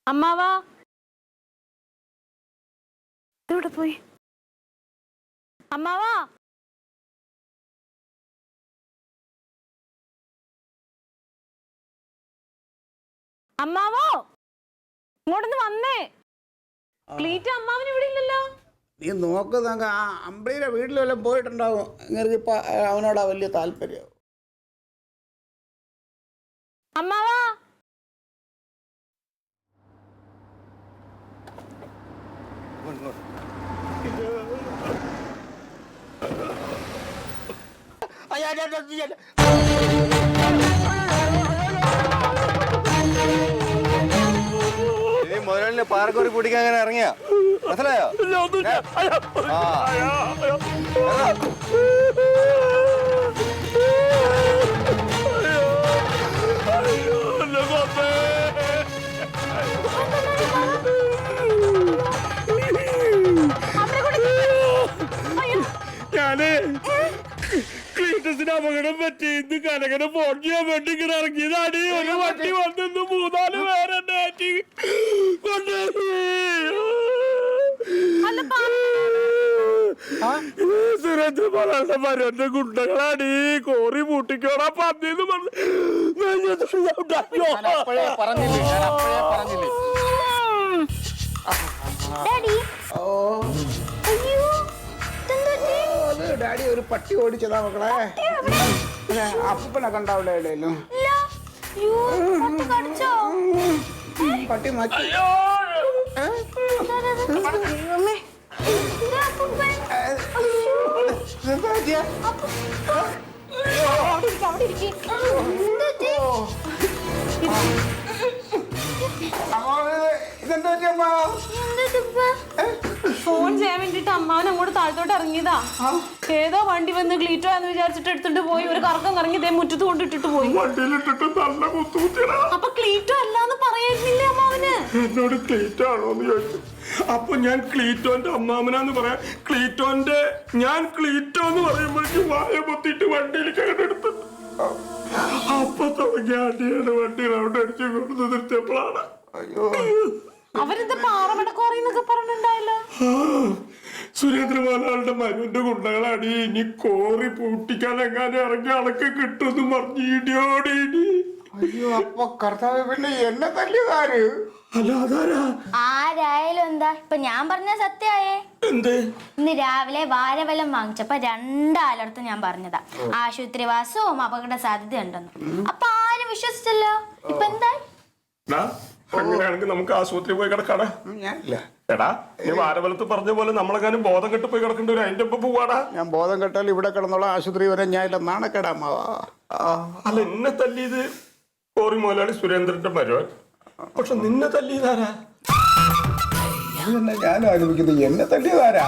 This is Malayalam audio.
അമ്മാവാ ഇവിടെ പോയി. അമ്മാവാ അമ്മാവോ ഇങ്ങോട്ടൊന്ന് വന്നേ. ക്ലീറ്റ അമ്മാവൻ ഇവിടെ ഇല്ലല്ലോ. നീ നോക്ക്, നമുക്ക് ആ അമ്പിളിയുടെ വീട്ടിൽ വല്ലതും പോയിട്ടുണ്ടാവും. ഇങ്ങനെ ഇപ്പൊ അവനോടാ വലിയ താല്പര്യം. അമ്മാവാ മുതലിന് പാറക്കോറി കുടിക്കാൻ അങ്ങനെ ഇറങ്ങിയ മനസ്സിലായോ? ഞാന് ക്ലീറ്റസിന് അപകടം പറ്റി ഇന്ന് കനകനെ ഫോൺ ചെയ്യാൻ വേണ്ടി ഇങ്ങനെ ഇറങ്ങിയതാണ്. ഒരു വണ്ടി വന്നു 3-4 പേരെ സുരേന്ദ്ര പറയാനുള്ള മരുവന്റെ ഗുണ്ടകളാണ്. കോറി പൂട്ടിക്കോടാ പന്നിന്ന് ഡാഡി ഒരു പട്ടി ഓടിച്ചതാ മക്കളെ. അപ്പനെ കണ്ടാവില്ല എവിടെയല്ലോ. പട്ടി മാറ്റി. ഫോൺ ചെയ്യാൻ വേണ്ടിട്ട് അമ്മാവൻ അങ്ങോട്ട് താഴത്തോട്ട് ഇറങ്ങിയതാ. ഏതോ വണ്ടി വന്ന് ക്ലീറ്റോ എന്ന് വിചാരിച്ചിട്ട് എടുത്തിട്ട് പോയി. ഒരു കറക്കം കറങ്ങി ഇതേ മുറ്റത്ത് കൊണ്ടിട്ടിട്ട് പോയി. അപ്പൊ ക്ലീറ്റോ അല്ലാന്ന് പറയായിരുന്നില്ലേ അമ്മാവന്? എന്നോട് ക്ലീറ്റോ ആണോന്ന് ചോദിച്ചു. അപ്പൊ ഞാൻ ക്ലീറ്റോന്റെ അമ്മാമനാന്ന് പറയാം. ക്ലീറ്റോന്റെ ഞാൻ ക്ലീറ്റോ എന്ന് പറയുമ്പോഴേക്കും വായ പൊത്തിട്ട് വണ്ടിയിലേക്ക് അങ്ങനെ എടുത്തു. അപ്പൊ തുടങ്ങിയ അടിയാണ്. വണ്ടി റൗണ്ട് അടിച്ചു കൊണ്ട് നിർത്തിയപ്പോഴാണ്. അവരെന്താ പാറമടക്കോറിന്നൊക്കെ പറഞ്ഞിട്ടുണ്ടായല്ലോ. സുരേന്ദ്രമാലാളുടെ മരുവിന്റെ ഗുണ്ടകളാടി. ഇനി കോറി പൂട്ടിക്കാൻ എങ്ങാനും ഇറങ്ങി അളക്ക് കിട്ടുമെന്ന് പറഞ്ഞു ഇടിയോടിയിടി. അയ്യോ, അപ്പൊ കർത്താവ് പിന്നെ എന്നെ തല്ലിയതാര്? ആരായാലും എന്താ, ഇപ്പൊ ഞാൻ പറഞ്ഞ സത്യായേ. എന്ത്? ഇന്ന് രാവിലെ വാരവെല്ലം വാങ്ങിച്ചപ്പോ 2 ആളടുത്ത് ഞാൻ പറഞ്ഞതാ ആശുപത്രി വാസവും അപകട സാധ്യത ഉണ്ടെന്ന്. അപ്പൊ ആരും വിശ്വസിച്ചല്ലോ. ഇപ്പൊ എന്തായി? അങ്ങനെയാണെങ്കിൽ നമുക്ക് ആശുപത്രി പോയി കിടക്കാടാ. ഞാനില്ല. എടാ, നീ വാരവലത്ത് പറഞ്ഞ പോലെ നമ്മളെങ്ങാനും ബോധം കെട്ട് പോയി കിടക്കേണ്ടി വരും. അതിന്റെ ഒപ്പം പോവാടാ. ഞാൻ ബോധം കെട്ടാൽ ഇവിടെ കിടന്നുള്ള ആശുപത്രി വരെ ഞാൻ ഇല്ല. നാണക്കേടാമാവാ. അല്ല, എന്നെ തല്ലിയത് കോറി മുതലാളി സുരേന്ദ്രന്റെ മരുവൻ. പക്ഷെ നിന്നെ തല്ലിയതാരാ? ഞാനും ആലോചിക്കുന്നത് എന്നെ തല്ലിയതാരാ?